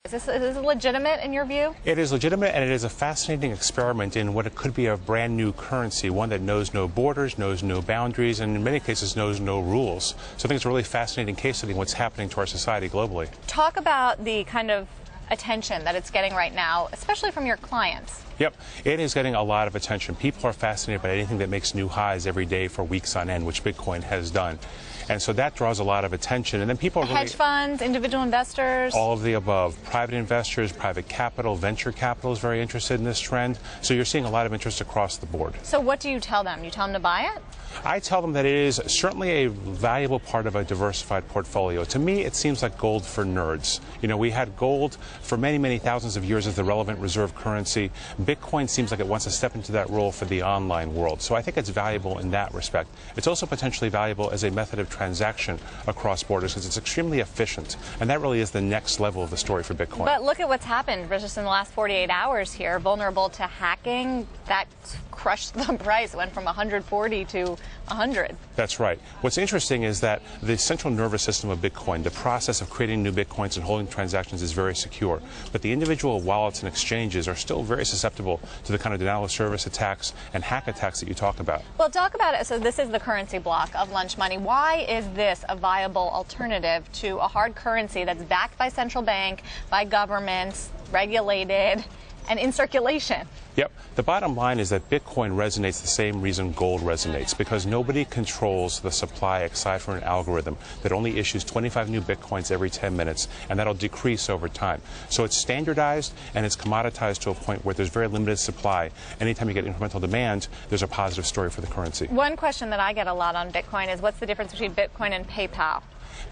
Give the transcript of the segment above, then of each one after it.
Is this legitimate in your view? It is legitimate, and it is a fascinating experiment in what it could be a brand new currency, one that knows no borders, knows no boundaries, and in many cases knows no rules. So I think it's a really fascinating case study in what's happening to our society globally. Talk about the kind of attention that it's getting right now, especially from your clients. Yep, it is getting a lot of attention. People are fascinated by anything that makes new highs every day for weeks on end, which Bitcoin has done. And so that draws a lot of attention. And then people are hedge funds, individual investors? All of the above. Private investors, private capital, venture capital is very interested in this trend. So you're seeing a lot of interest across the board. So what do you tell them? You tell them to buy it? I tell them that it is certainly a valuable part of a diversified portfolio. To me, it seems like gold for nerds. You know, we had gold for many, many thousands of years as the relevant reserve currency. Bitcoin seems like it wants to step into that role for the online world. So I think it's valuable in that respect. It's also potentially valuable as a method of transaction across borders because it's extremely efficient. And that really is the next level of the story for Bitcoin. But look at what's happened just in the last 48 hours here. Vulnerable to hacking, that crushed the price. It went from 140 to 100. That's right. What's interesting is that the central nervous system of Bitcoin, the process of creating new Bitcoins and holding transactions is very secure. But the individual wallets and exchanges are still very susceptible to the kind of denial of service attacks and hack attacks that you talk about. Well, talk about it. So this is the currency block of lunch money. Why is this a viable alternative to a hard currency that's backed by central bank, by governments, regulated, and in circulation? Yep. The bottom line is that Bitcoin resonates the same reason gold resonates, because nobody controls the supply aside from an algorithm that only issues 25 new Bitcoins every 10 minutes, and that'll decrease over time. So it's standardized and it's commoditized to a point where there's very limited supply. Anytime you get incremental demand, there's a positive story for the currency. One question that I get a lot on Bitcoin is what's the difference between Bitcoin and PayPal?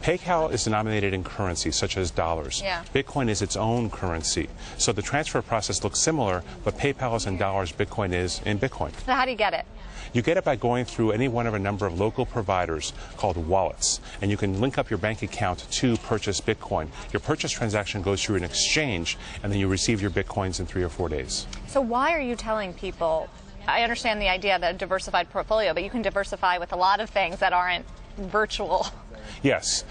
PayPal is denominated in currencies such as dollars. Yeah. Bitcoin is its own currency. So the transfer process looks similar, but PayPal is in dollars, Bitcoin is in Bitcoin. So how do you get it? You get it by going through any one of a number of local providers called wallets, and you can link up your bank account to purchase Bitcoin. Your purchase transaction goes through an exchange, and then you receive your Bitcoins in 3 or 4 days. So why are you telling people, I understand the idea of a diversified portfolio, but you can diversify with a lot of things that aren't virtual. Yes.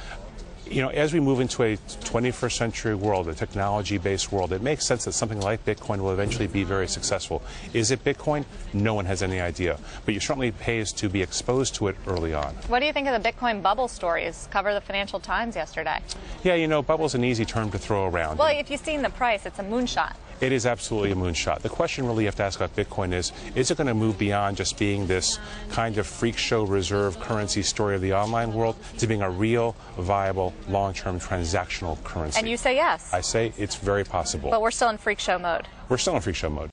You know, as we move into a 21st century world, a technology-based world, it makes sense that something like Bitcoin will eventually be very successful. Is it Bitcoin? No one has any idea. But you certainly pays to be exposed to it early on. What do you think of the Bitcoin bubble stories? Cover the Financial Times yesterday. Yeah, you know, bubble's an easy term to throw around. Well, if you've seen the price, it's a moonshot. It is absolutely a moonshot. The question really you have to ask about Bitcoin is it going to move beyond just being this kind of freak show reserve currency story of the online world to being a real, viable, long-term transactional currency? And you say yes. I say it's very possible. But we're still in freak show mode. We're still in freak show mode.